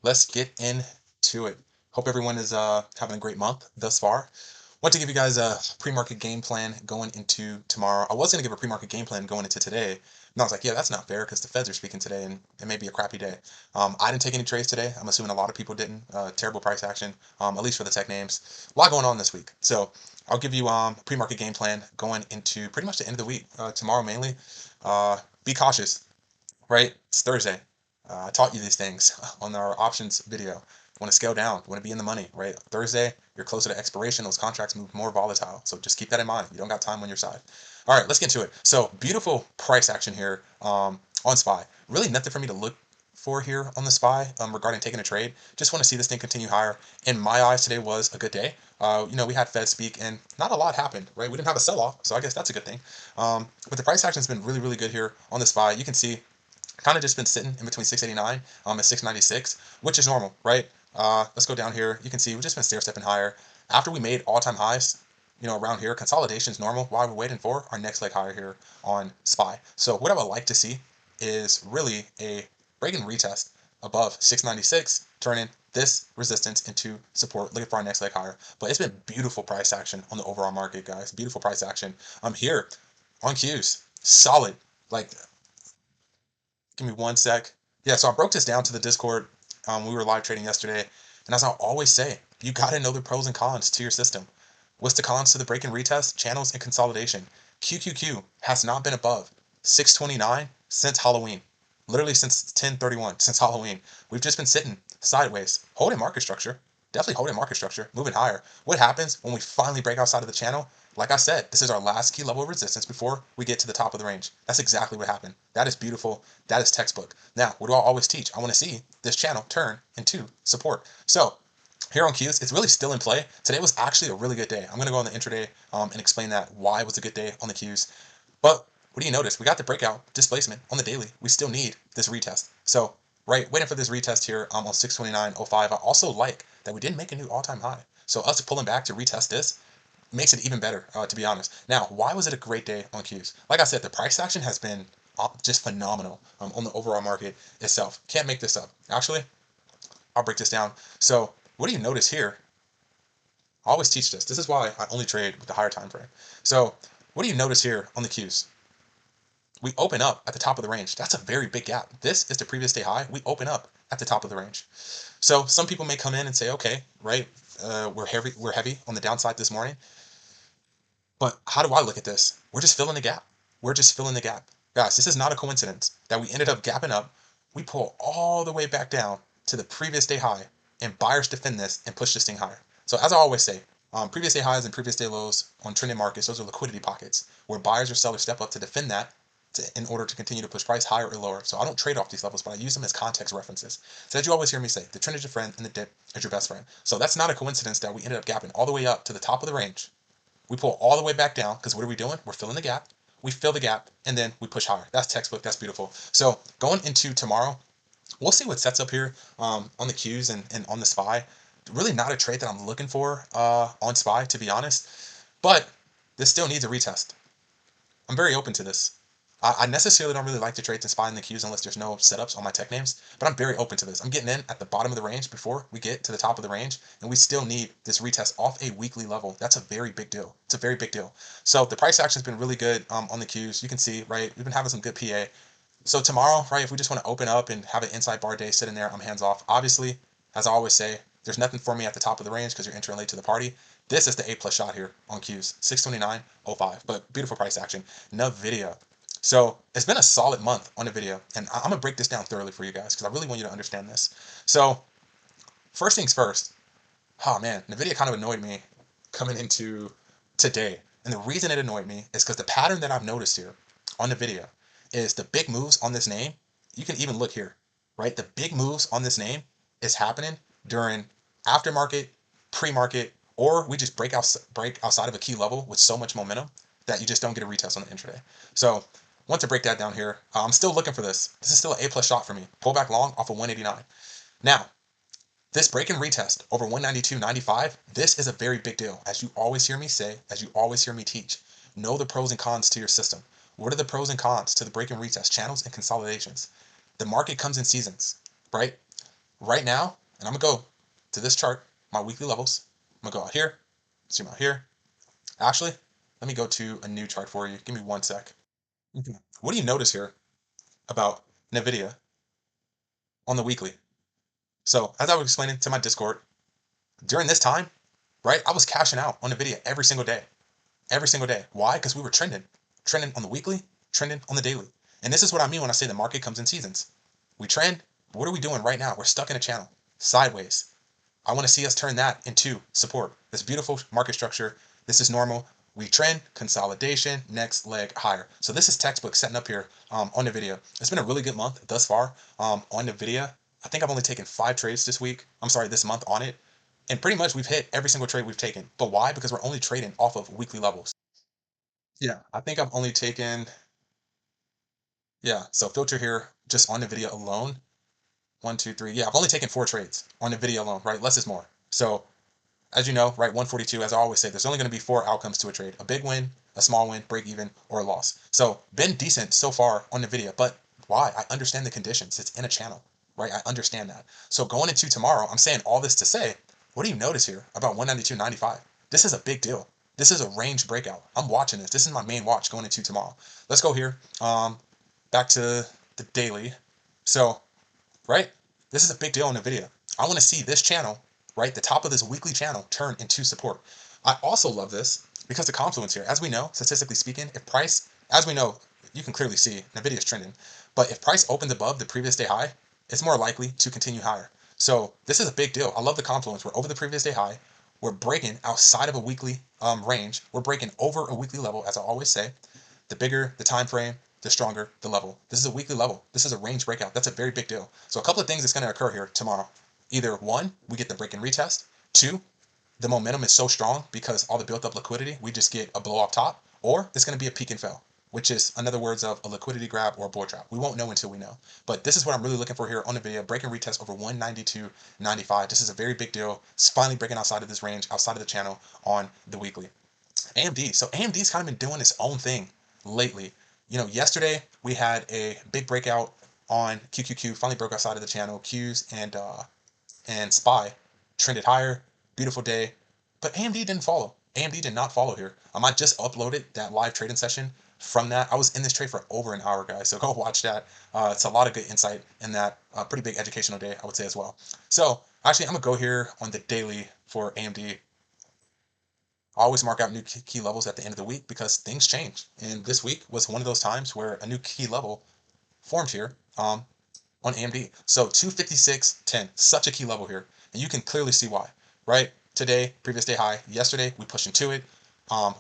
let's get into it. Hope everyone is having a great month thus far. Want to give you guys a pre-market game plan going into tomorrow. I was going to give a pre-market game plan going into today, and I was like, yeah, that's not fair because the Feds are speaking today, and it may be a crappy day. I didn't take any trades today. I'm assuming a lot of people didn't. Terrible price action, at least for the tech names. A lot going on this week, so I'll give you a pre-market game plan going into pretty much the end of the week. Tomorrow mainly. Be cautious, right? It's Thursday. I taught you these things on our options video. Want to scale down, want to be in the money, right? Thursday, you're closer to expiration. Those contracts move more volatile. So just keep that in mind. You don't got time on your side. All right, let's get into it. So beautiful price action here on SPY. Really nothing for me to look for here on the SPY regarding taking a trade. Just want to see this thing continue higher. In my eyes, today was a good day. We had Fed speak and not a lot happened, right? We didn't have a sell-off, so I guess that's a good thing. But the price action's been really, really good here on the SPY. You can see kind of just been sitting in between 689 and 696, which is normal, right? Let's go down here. You can see we've just been stair stepping higher. After we made all-time highs, around here, consolidation is normal. While we're waiting for our next leg higher here on SPY. So what I would like to see is really a break and retest above 696, turning this resistance into support, looking for our next leg higher. But it's been beautiful price action on the overall market, guys. Beautiful price action. I'm here on Qs. Solid. Like, give me one sec. Yeah, so I broke this down to the Discord. We were live trading yesterday, and as I always say, you got to know the pros and cons to your system. What's the cons to the break and retest? Channels and consolidation. QQQ has not been above 629 since Halloween. Literally since 10/31, since Halloween. We've just been sitting sideways, holding market structure. Definitely holding market structure, moving higher. What happens when we finally break outside of the channel? Like I said, this is our last key level of resistance before we get to the top of the range. That's exactly what happened. That is beautiful. That is textbook. Now, what do I always teach? I want to see this channel turn into support. So here on Qs, it's really still in play. Today was actually a really good day. I'm going to go on the intraday and explain that why it was a good day on the Qs. But what do you notice? We got the breakout displacement on the daily. We still need this retest. So, right, waiting for this retest here on 629.05. I also like that we didn't make a new all-time high. So us pulling back to retest this makes it even better, to be honest. Now, why was it a great day on Qs? Like I said, the price action has been just phenomenal on the overall market itself. Can't make this up. Actually, I'll break this down. So what do you notice here? I always teach this. This is why I only trade with the higher time frame. So what do you notice here on the Qs? We open up at the top of the range. That's a very big gap. This is the previous day high. We open up at the top of the range. So some people may come in and say, okay, right, we're heavy on the downside this morning. But how do I look at this? We're just filling the gap. We're just filling the gap. Guys, this is not a coincidence that we ended up gapping up. We pull all the way back down to the previous day high, and buyers defend this and push this thing higher. So as I always say, previous day highs and previous day lows on trending markets, those are liquidity pockets where buyers or sellers step up to defend that in order to continue to push price higher or lower. So I don't trade off these levels, but I use them as context references. So as you always hear me say, the trend is your friend and the dip is your best friend. So that's not a coincidence that we ended up gapping all the way up to the top of the range. We pull all the way back down because what are we doing? We're filling the gap. We fill the gap and then we push higher. That's textbook. That's beautiful. So going into tomorrow, we'll see what sets up here on the Qs and on the SPY. Really not a trade that I'm looking for on SPY, to be honest. But this still needs a retest. I'm very open to this. I necessarily don't really like to trade the SPY and the Qs unless there's no setups on my tech names, but I'm very open to this. I'm getting in at the bottom of the range before we get to the top of the range, and we still need this retest off a weekly level. That's a very big deal. It's a very big deal. So the price action has been really good on the Qs. You can see, right, we've been having some good PA. So tomorrow, right, if we just want to open up and have an inside bar day sitting there, I'm hands off. Obviously, as I always say, there's nothing for me at the top of the range because you're entering late to the party. This is the A plus shot here on Qs, 629.05, but beautiful price action. NVIDIA. So it's been a solid month on NVIDIA, and I'm gonna break this down thoroughly for you guys because I really want you to understand this. So first things first, oh man, NVIDIA kind of annoyed me coming into today. And the reason it annoyed me is because the pattern that I've noticed here on NVIDIA is the big moves on this name. You can even look here, right? The big moves on this name is happening during aftermarket, pre-market, or we just break outside of a key level with so much momentum that you just don't get a retest on the intraday. So want to break that down here. I'm still looking for this. This is still an A plus shot for me. Pull back long off of 189. Now, this break and retest over 192.95, this is a very big deal. As you always hear me say, as you always hear me teach, know the pros and cons to your system. What are the pros and cons to the break and retest channels and consolidations? The market comes in seasons, right? right now, and I'm gonna go to this chart, my weekly levels. I'm gonna go out here, zoom out here. Actually, let me go to a new chart for you. Give me one sec. Okay. What do you notice here about NVIDIA on the weekly? So as I was explaining to my Discord, during this time, right, I was cashing out on NVIDIA every single day. Every single day. Why? Because we were trending. Trending on the weekly, trending on the daily. And this is what I mean when I say the market comes in seasons. We trend. What are we doing right now? We're stuck in a channel, sideways. I want to see us turn that into support. This beautiful market structure. This is normal. We trend, consolidation, next leg higher. So this is textbook setting up here on NVIDIA. It's been a really good month thus far on NVIDIA. I think I've only taken 5 trades this week. I'm sorry, this month on it. And pretty much we've hit every single trade we've taken. But why? Because we're only trading off of weekly levels. Yeah, I think I've only taken, yeah, so filter here just on NVIDIA alone. 1, 2, 3. Yeah, I've only taken 4 trades on NVIDIA alone, right? Less is more. So as you know, right, 142, as I always say, there's only going to be 4 outcomes to a trade: a big win, a small win, break even, or a loss. So been decent so far on NVIDIA, but why? I understand the conditions. It's in a channel, right? I understand that. So going into tomorrow, I'm saying all this to say, what do you notice here about 192.95? This is a big deal. This is a range breakout. I'm watching this. This is my main watch going into tomorrow. Let's go here. Back to the daily. So, right, this is a big deal on NVIDIA. I want to see this channel, right, the top of this weekly channel, turn into support. I also love this because the confluence here, as we know, statistically speaking, if price, as we know, you can clearly see NVIDIA is trending, but if price opens above the previous day high, it's more likely to continue higher. So this is a big deal. I love the confluence. We're over the previous day high. We're breaking outside of a weekly range. We're breaking over a weekly level, as I always say. The bigger the time frame, the stronger the level. This is a weekly level. This is a range breakout. That's a very big deal. So a couple of things that's going to occur here tomorrow. Either one, we get the break and retest. Two, the momentum is so strong because all the built up liquidity, we just get a blow off top, or it's going to be a peak and fail, which is another words of a liquidity grab or a bull trap. We won't know until we know. But this is what I'm really looking for here on the video. Break and retest over 192.95. This is a very big deal. It's finally breaking outside of this range, outside of the channel on the weekly. AMD. So AMD's kind of been doing its own thing lately. You know, yesterday we had a big breakout on QQQ, finally broke outside of the channel. Qs and SPY trended higher. Beautiful day. But AMD didn't follow. AMD did not follow here. I just uploaded that live trading session from that. I was in this trade for over an hour, guys. So go watch that. It's a lot of good insight in that. Pretty big educational day, I would say as well. So actually, I'm going to go here on the daily for AMD. I always mark out new key levels at the end of the week because things change. And this week was one of those times where a new key level formed here on AMD. So 256.10, such a key level here. And you can clearly see why, right? Today, previous day high. Yesterday, we pushed into it.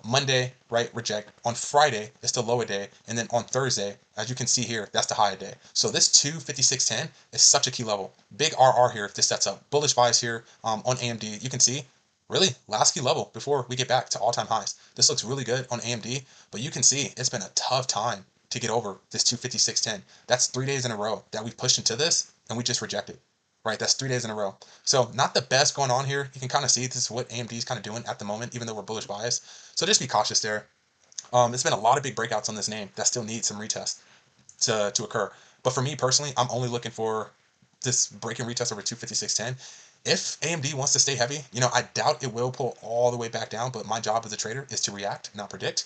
Monday, right, reject. On Friday, it's the lower day. And then on Thursday, as you can see here, that's the higher day. So this 256.10 is such a key level. Big RR here if this sets up. Bullish bias here on AMD. You can see really last key level before we get back to all-time highs. This looks really good on AMD, but you can see it's been a tough time to get over this 256.10. That's 3 days in a row that we've pushed into this and we just rejected, right? That's 3 days in a row. So not the best going on here. You can kind of see this is what AMD is kind of doing at the moment, even though we're bullish bias. So just be cautious there. There's been a lot of big breakouts on this name that still need some retest to occur. But for me personally, I'm only looking for this break and retest over 256.10. If AMD wants to stay heavy, you know, I doubt it will pull all the way back down, but my job as a trader is to react, not predict.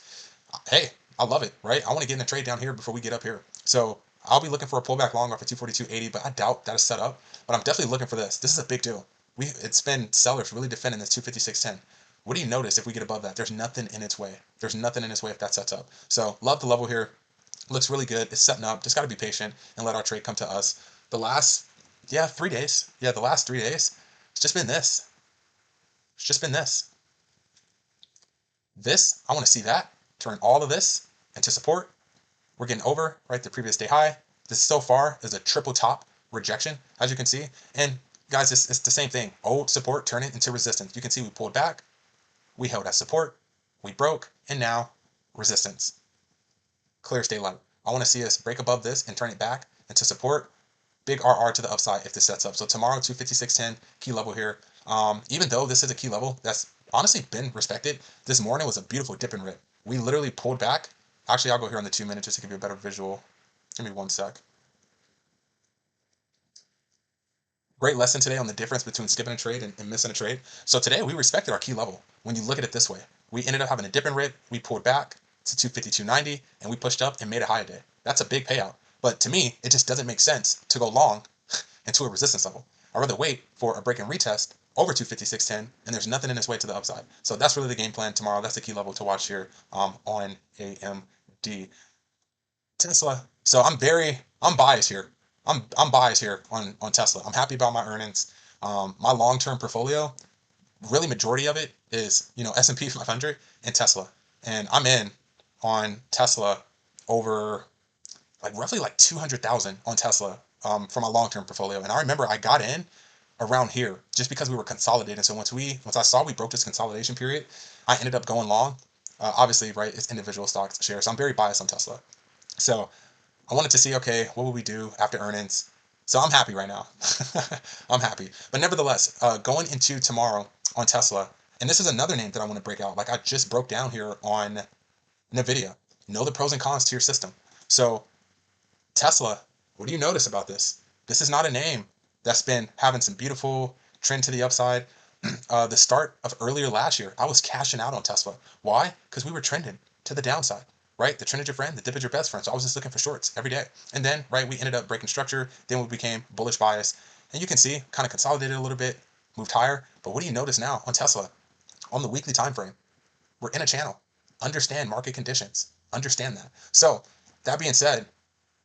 Hey, I love it, right? I want to get in a trade down here before we get up here. So I'll be looking for a pullback long off of 242.80, but I doubt that is set up. But I'm definitely looking for this. This is a big deal. It's been sellers really defending this 256.10. What do you notice if we get above that? There's nothing in its way. There's nothing in its way if that sets up. So love the level here. Looks really good. It's setting up. Just got to be patient and let our trade come to us. The last, 3 days. Yeah, the last 3 days. It's just been this. It's just been this. This, I want to see that. Turn all of this into support. We're getting over, right, the previous day high. This so far is a triple top rejection, as you can see. And guys, it's the same thing. Old support, turn it into resistance. You can see we pulled back. We held at support. We broke. And now resistance. Clear as daylight. I want to see us break above this and turn it back into support. Big RR to the upside if this sets up. So tomorrow, 256.10, key level here. Even though this is a key level that's honestly been respected, this morning was a beautiful dip and rip. We literally pulled back. Actually, I'll go here on the 2 minutes just to give you a better visual. Give me one sec. Great lesson today on the difference between skipping a trade and missing a trade. So today we respected our key level. When you look at it this way, we ended up having a dip and rip. We pulled back to 250, 290, and we pushed up and made a high day. That's a big payout. But to me, it just doesn't make sense to go long into a resistance level. I'd rather wait for a break and retest over 256.10, and there's nothing in its way to the upside. So that's really the game plan tomorrow. That's the key level to watch here on AMD. Tesla. So I'm biased here. I'm biased here on Tesla. I'm happy about my earnings. My long-term portfolio, really majority of it is S&P 500 and Tesla, and I'm in on Tesla over like roughly like 200,000 on Tesla for my long-term portfolio. And I remember I got in around here just because we were consolidating. So once I saw we broke this consolidation period, I ended up going long. Obviously, right, it's individual stocks shares. So I'm very biased on Tesla. So I wanted to see, okay, what will we do after earnings? So I'm happy right now. I'm happy. But nevertheless, going into tomorrow on Tesla, and this is another name that I want to break out. Like I just broke down here on NVIDIA. Know the pros and cons to your system. So Tesla, what do you notice about this? This is not a name that's been having some beautiful trend to the upside. The start of earlier last year, I was cashing out on Tesla. Why? Because we were trending to the downside, right? The trend is your friend, the dip is your best friend. So I was just looking for shorts every day. And then, right, we ended up breaking structure. Then we became bullish bias. And you can see, kind of consolidated a little bit, moved higher. But what do you notice now on Tesla? On the weekly time frame, we're in a channel. Understand market conditions. Understand that. So that being said,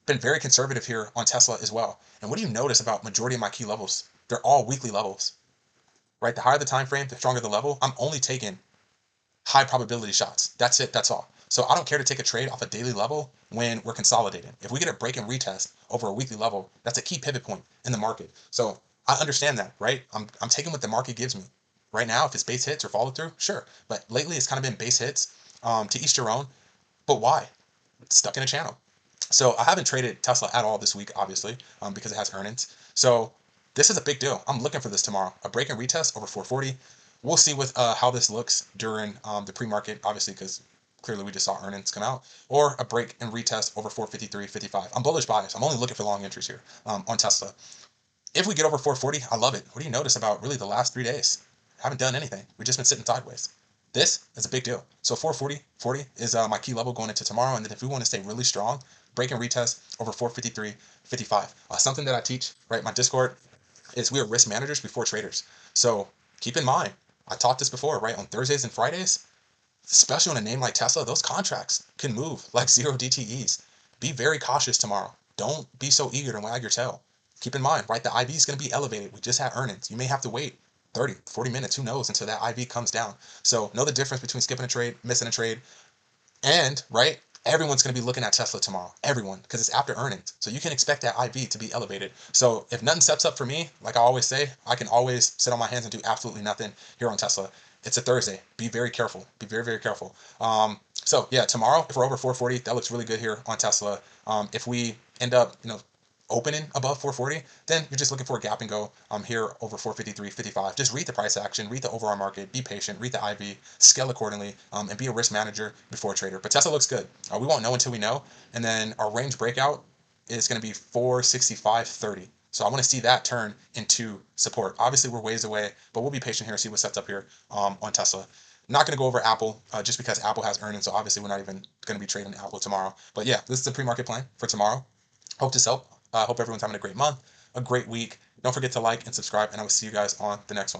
been very conservative here on Tesla as well. And what do you notice about majority of my key levels? They're all weekly levels, right? The higher the time frame, the stronger the level. I'm only taking high probability shots. That's it. That's all. So I don't care to take a trade off a daily level when we're consolidating. If we get a break and retest over a weekly level, that's a key pivot point in the market. So I understand that, right? I'm taking what the market gives me. Right now, if it's base hits or follow through, sure. But lately, it's kind of been base hits to each their own. But why? It's stuck in a channel. So I haven't traded Tesla at all this week, obviously, because it has earnings. So this is a big deal. I'm looking for this tomorrow. A break and retest over 440. We'll see with how this looks during the pre-market, obviously, because clearly we just saw earnings come out, or a break and retest over 453.55. I'm bullish bias. I'm only looking for long entries here on Tesla. If we get over 440, I love it. What do you notice about really the last 3 days? Haven't done anything. We've just been sitting sideways. This is a big deal. So 440 is my key level going into tomorrow. And then if we want to stay really strong, break and retest over 453.55. Something that I teach, right? My Discord is we are risk managers before traders. So keep in mind, I taught this before, right? On Thursdays and Fridays, especially on a name like Tesla, those contracts can move like zero DTEs. Be very cautious tomorrow. Don't be so eager to wag your tail. Keep in mind, right? The IV is going to be elevated. We just had earnings. You may have to wait 30, 40 minutes, who knows, until that IV comes down. So know the difference between skipping a trade, missing a trade, and, right, everyone's going to be looking at Tesla tomorrow. Everyone, because it's after earnings. So you can expect that IV to be elevated. So if nothing steps up for me, like I always say, I can always sit on my hands and do absolutely nothing here on Tesla. It's a Thursday. Be very careful. Be very, very careful. So yeah, tomorrow, if we're over 440, that looks really good here on Tesla. If we end up, opening above 440, then you're just looking for a gap and go here over 453.55. Just read the price action, read the overall market, be patient, read the IV, scale accordingly, and be a risk manager before a trader. But Tesla looks good. We won't know until we know. And then our range breakout is going to be 465.30. So I want to see that turn into support. Obviously, we're ways away, but we'll be patient here and see what sets up here on Tesla. Not going to go over Apple just because Apple has earnings. So obviously, we're not even going to be trading Apple tomorrow. But yeah, this is the pre-market plan for tomorrow. Hope this helped. Hope everyone's having a great month, a great week. Don't forget to like and subscribe, and I will see you guys on the next one.